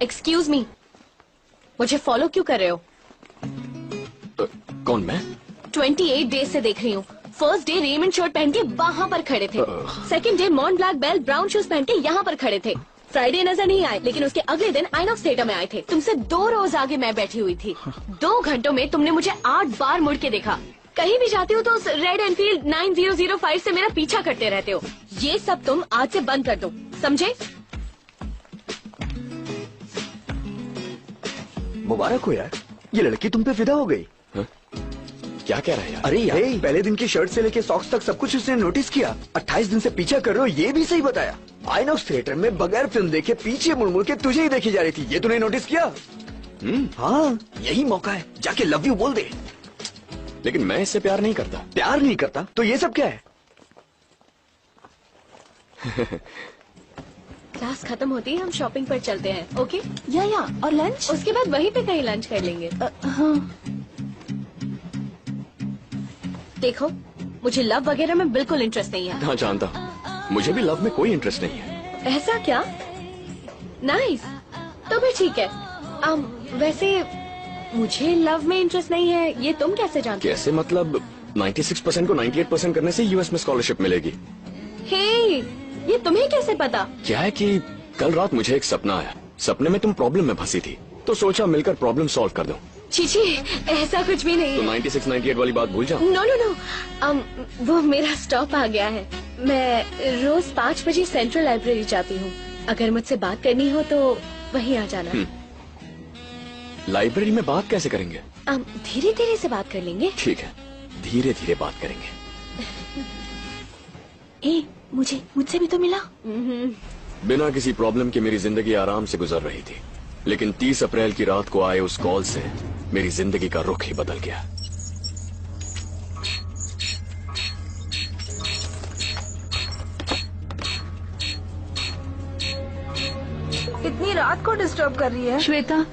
Excuse me, मुझे follow क्यों कर रहे हो? कौन मैं? 28 डेज से देख रही हूँ। फर्स्ट डे रेमंड शर्ट पहन के वहाँ पर खड़े थे, सेकंड डे मॉन ब्लैक बेल ब्राउन शूज पहन के यहाँ पर खड़े थे। फ्राइडे नजर नहीं आए, लेकिन उसके अगले दिन आइनॉक्स थिएटर में आए थे। तुमसे 2 रोज आगे मैं बैठी हुई थी। 2 घंटों में तुमने मुझे 8 बार मुड़ के देखा। कहीं भी जाती हो तो उस रेड एनफील्ड 9005 से मेरा पीछा करते रहते हो। ये सब तुम आज से बंद कर दो, समझे? मुबारक हो यार, ये लड़की तुम पे फिदा हो गई। क्या कह रहा है यार? अरे यार, पहले दिन की शर्ट से लेके सॉक्स तक सब कुछ उसने नोटिस किया। 28 दिन से पीछा कर रहे हो, ये भी सही बताया। आइनॉक्स थिएटर में बगैर फिल्म देखे पीछे मुड़ मुड़ के तुझे ही देखी जा रही थी, ये तूने नोटिस किया? हाँ, यही मौका है, जाके लव यू बोल दे। लेकिन मैं इससे प्यार नहीं करता। प्यार नहीं करता तो ये सब क्या है? क्लास खत्म होती है, हम शॉपिंग पर चलते हैं, ओके? या और लंच? उसके बाद वहीं पे कहीं लंच कर लेंगे। हाँ। देखो, मुझे लव वगैरह में बिल्कुल इंटरेस्ट नहीं है। हाँ जानता, मुझे भी लव में कोई इंटरेस्ट नहीं है। ऐसा क्या? नाइस, तो भी ठीक है। वैसे मुझे लव में इंटरेस्ट नहीं है, ये तुम कैसे जानते? कैसे मतलब? 96% को 98% करने से यूएस में स्कॉलरशिप मिलेगी। हे, ये तुम्हें कैसे पता? क्या है कि कल रात मुझे एक सपना आया। सपने में तुम प्रॉब्लम में फंसी थी, तो सोचा मिलकर प्रॉब्लम सॉल्व कर दो। चीची, ऐसा कुछ भी नहीं। तो 96-98 वाली बात भूल जाओ। नो, वो मेरा स्टॉप आ गया है। मैं रोज 5 बजे सेंट्रल लाइब्रेरी जाती हूँ। अगर मुझसे बात करनी हो तो वहीं आ जाना। लाइब्रेरी में बात कैसे करेंगे? धीरे धीरे से बात कर लेंगे। ठीक है, धीरे धीरे बात करेंगे। मुझसे भी तो मिला। बिना किसी प्रॉब्लम के मेरी जिंदगी आराम से गुजर रही थी, लेकिन 30 अप्रैल की रात को आए उस कॉल से मेरी जिंदगी का रुख ही बदल गया। इतनी रात को डिस्टर्ब कर रही है। श्वेता,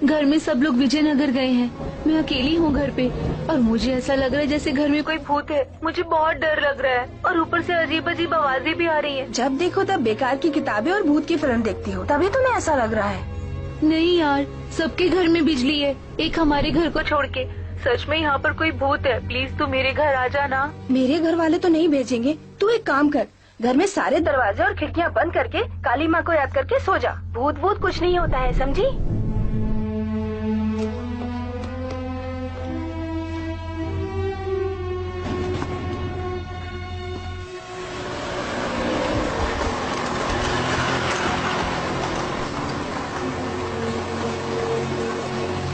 घर में सब लोग विजयनगर गए हैं, मैं अकेली हूँ घर पे, और मुझे ऐसा लग रहा है जैसे घर में कोई भूत है। मुझे बहुत डर लग रहा है, और ऊपर से अजीब अजीब आवाजें भी आ रही हैं। जब देखो तब बेकार की किताबें और भूत की फिल्म देखती हो, तभी तुम्हें ऐसा लग रहा है। नहीं यार, सबके घर में बिजली है, एक हमारे घर को छोड़ के। सच में यहाँ पर कोई भूत है, प्लीज तू मेरे घर आ जाना। मेरे घर वाले तो नहीं भेजेंगे, तू एक काम कर, घर में सारे दरवाजे और खिड़कियाँ बंद करके काली माँ को याद करके सो जा। भूत भूत कुछ नहीं होता है, समझी?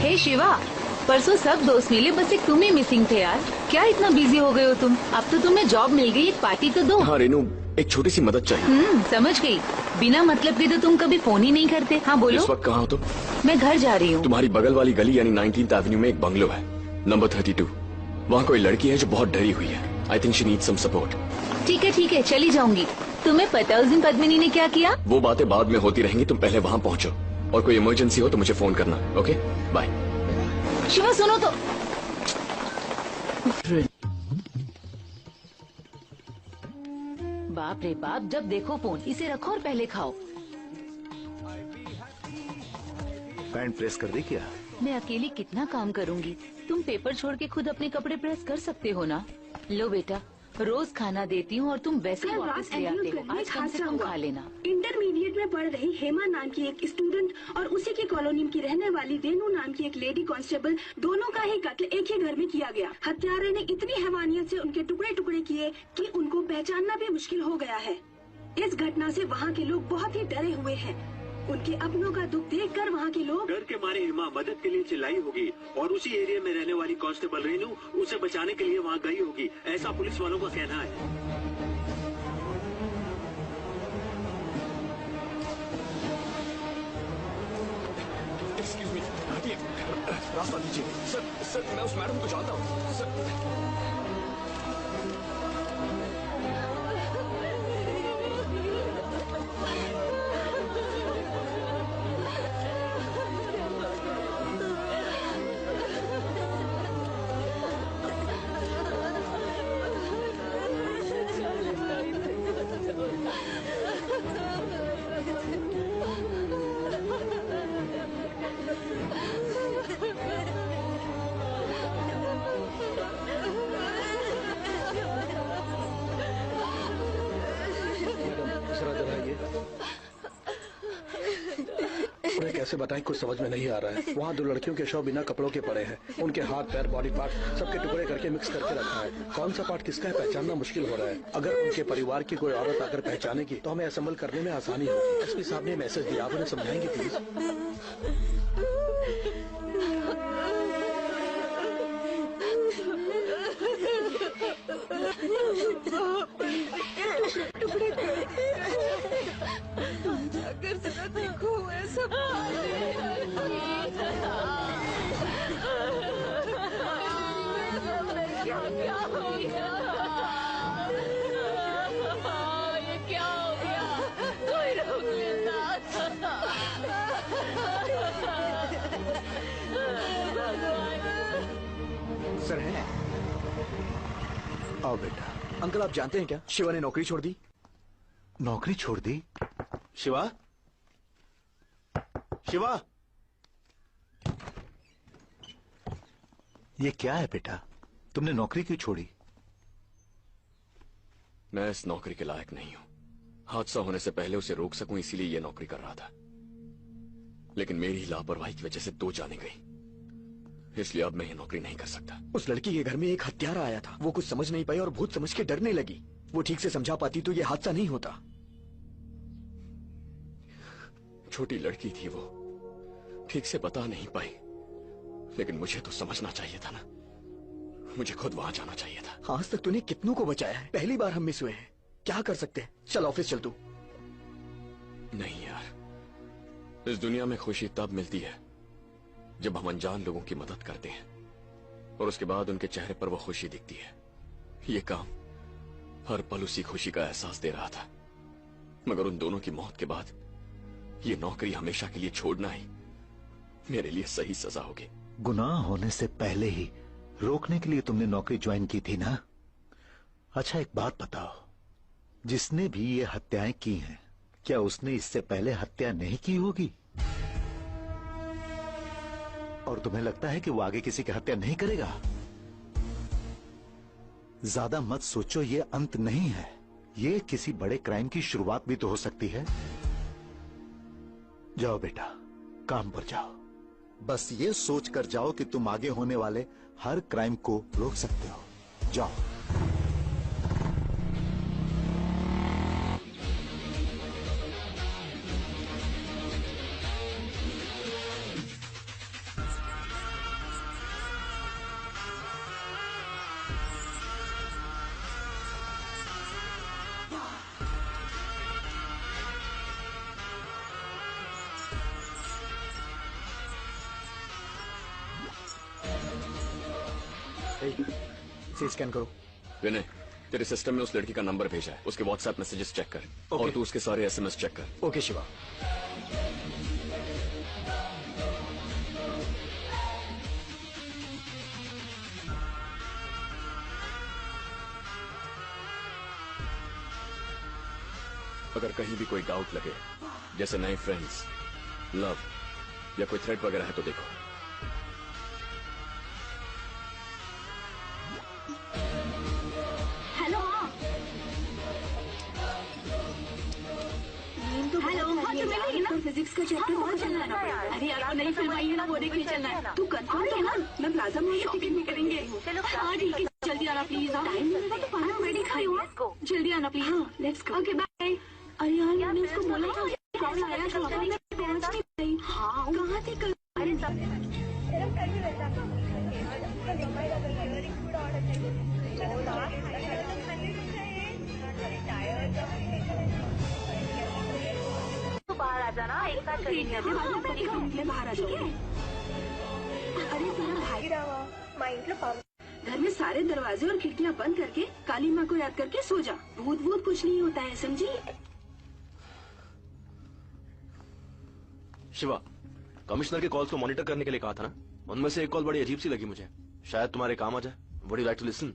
हे शिवा, परसों सब दोस्त मिले, बस एक तुम ही मिसिंग थे यार। क्या इतना बिजी हो गए हो तुम? अब तो तुम्हें जॉब मिल गई, एक पार्टी तो दो। हाँ रेनू, एक छोटी सी मदद चाहिए। समझ गई। बिना मतलब के तो तुम कभी फोन ही नहीं करते। हाँ बोलो। इस वक्त कहाँ हो तुम? मैं घर जा रही हूँ। तुम्हारी बगल वाली गली यानी 19th एवेन्यू में एक बंगलो है, नंबर 32। वहाँ कोई लड़की है जो बहुत डरी हुई है। I think she needs some support. ठीक है, चली जाऊंगी। तुम्हें पता है उस दिन पद्मिनी ने क्या किया? वो बातें बाद में होती रहेंगी, तुम पहले वहाँ पहुँचो, और कोई इमरजेंसी हो तो मुझे फोन करना। Okay, bye. शिवा सुनो तो। बाप रे बाप, जब देखो फोन। इसे रखो और पहले खाओ। पैंट प्रेस कर दी क्या? मैं अकेली कितना काम करूंगी? तुम पेपर छोड़ के खुद अपने कपड़े प्रेस कर सकते हो ना। लो बेटा, रोज खाना देती हूँ और तुम वैसे ही वापस ले आते हो। आज कम से कम खा लेना। इंटरमीडिएट में पढ़ रही हेमा नाम की एक स्टूडेंट और उसी की कॉलोनी की रहने वाली रेनू नाम की एक लेडी कांस्टेबल, दोनों का ही कत्ल एक ही घर में किया गया। हत्यारे ने इतनी हैवानियत से उनके टुकड़े टुकड़े किए कि उनको पहचानना भी मुश्किल हो गया है। इस घटना से वहाँ के लोग बहुत ही डरे हुए हैं। उनके अपनों का दुख देखकर वहाँ के लोग डर के मारे हेमा मदद के लिए चिल्लाई होगी, और उसी एरिया में रहने वाली कांस्टेबल रेनू उसे बचाने के लिए वहाँ गई होगी, ऐसा पुलिस वालों का कहना है। एक्सक्यूज मी, रास्ता दीजिए। सर, मैं उस मैडम को जानता हूँ सर। उन्हें कैसे बताएं, कुछ समझ में नहीं आ रहा है। वहाँ 2 लड़कियों के शव बिना कपड़ों के पड़े हैं। उनके हाथ, पैर, बॉडी पार्ट सबके टुकड़े करके मिक्स करके रखा है। कौन सा पार्ट किसका है पहचानना मुश्किल हो रहा है। अगर उनके परिवार की कोई औरत आकर पहचानेगी तो हमें असेंबल करने में आसानी होगी। एसपी साहब ने मैसेज दिया, आप उन्हें समझाएंगे प्लीज? अगर जरा देखो ऐसा क्या हो गया, ये क्या हो गया, कोई रोक लेता। सर है। आओ बेटा। अंकल आप जानते हैं क्या, शिवा ने नौकरी छोड़ दी। नौकरी छोड़ दी? शिवा, शिवा, ये क्या है बेटा, तुमने नौकरी क्यों छोड़ी? मैं इस नौकरी के लायक नहीं हूं। हादसा होने से पहले उसे रोक सकूं, इसीलिए ये नौकरी कर रहा था। लेकिन मेरी लापरवाही की वजह से 2 जाने गई, इसलिए अब मैं ये नौकरी नहीं कर सकता। उस लड़की के घर में एक हत्यारा आया था, वो कुछ समझ नहीं पाई और भूत समझ के डरने लगी। वो ठीक से समझा पाती तो ये हादसा नहीं होता। छोटी लड़की थी वो, ठीक से बता नहीं पाई, लेकिन मुझे तो समझना चाहिए था ना। मुझे खुद वहां जाना चाहिए था। आज तक तूने कितनों को बचाया है, पहली बार हम मिस हुए हैं। क्या कर सकते हैं, चल ऑफिस चल तू। नहीं यार, इस दुनिया में खुशी तब मिलती है जब हम अनजान लोगों की मदद करते हैं और उसके बाद उनके चेहरे पर वो खुशी दिखती है। ये काम हर पल उसी खुशी का एहसास दे रहा था, मगर उन दोनों की मौत के बाद ये नौकरी हमेशा के लिए छोड़ना ही मेरे लिए सही सजा होगी। गुनाह होने से पहले ही रोकने के लिए तुमने नौकरी ज्वाइन की थी ना। अच्छा एक बात बताओ, जिसने भी ये हत्याएं की हैं, क्या उसने इससे पहले हत्या नहीं की होगी? और तुम्हें लगता है कि वो आगे किसी की हत्या नहीं करेगा? ज्यादा मत सोचो, ये अंत नहीं है। ये किसी बड़े क्राइम की शुरुआत भी तो हो सकती है। जाओ बेटा, काम पर जाओ। बस ये सोच कर जाओ कि तुम आगे होने वाले हर क्राइम को रोक सकते हो। जाओ। इसे स्कैन करो। विनय, तेरे सिस्टम में उस लड़की का नंबर भेजा है, उसके व्हाट्सएप मैसेजेस चेक कर। और तू उसके सारे SMS चेक कर। ओके शिवा। अगर कहीं भी कोई डाउट लगे, जैसे नए फ्रेंड्स, लव या कोई थ्रेट वगैरह है तो देखो। हेलो हाँ तो मिलेगी ना। फिजिक्स का चैप्टर बहुत चलना है। अरे यार नई फिल्म आई है ना, वो देखने चलना है। तू कंफर्म है ना? मैं प्लाजा मॉल में टिकट भी करेंगे। हाँ ठीक है, जल्दी आना प्लीज। टाइम मिलेगा तो 5 मिनट ही खाई हो। जल्दी आना प्लीज। हाँ लेट्स गो। Okay bye. अरे यार मैंने उसको बोला था, कॉल आया था, मैं पहुंच नहीं पाई। हाँ कहाँ थी कल? अरे तो बाहर आ जाना, एक साथ चलेंगे। अभी बाहर आ जाओ। अरे तेरा भाई घर में सारे दरवाजे और खिड़कियां बंद करके काली माँ को याद करके सो जा। भूत भूत कुछ नहीं होता है, समझी? शिवा, कमिश्नर के कॉल्स को मॉनिटर करने के लिए कहा था ना, उनमें से एक कॉल बड़ी अजीब सी लगी मुझे। शायद तुम्हारे काम आ जाए। Would you like to listen?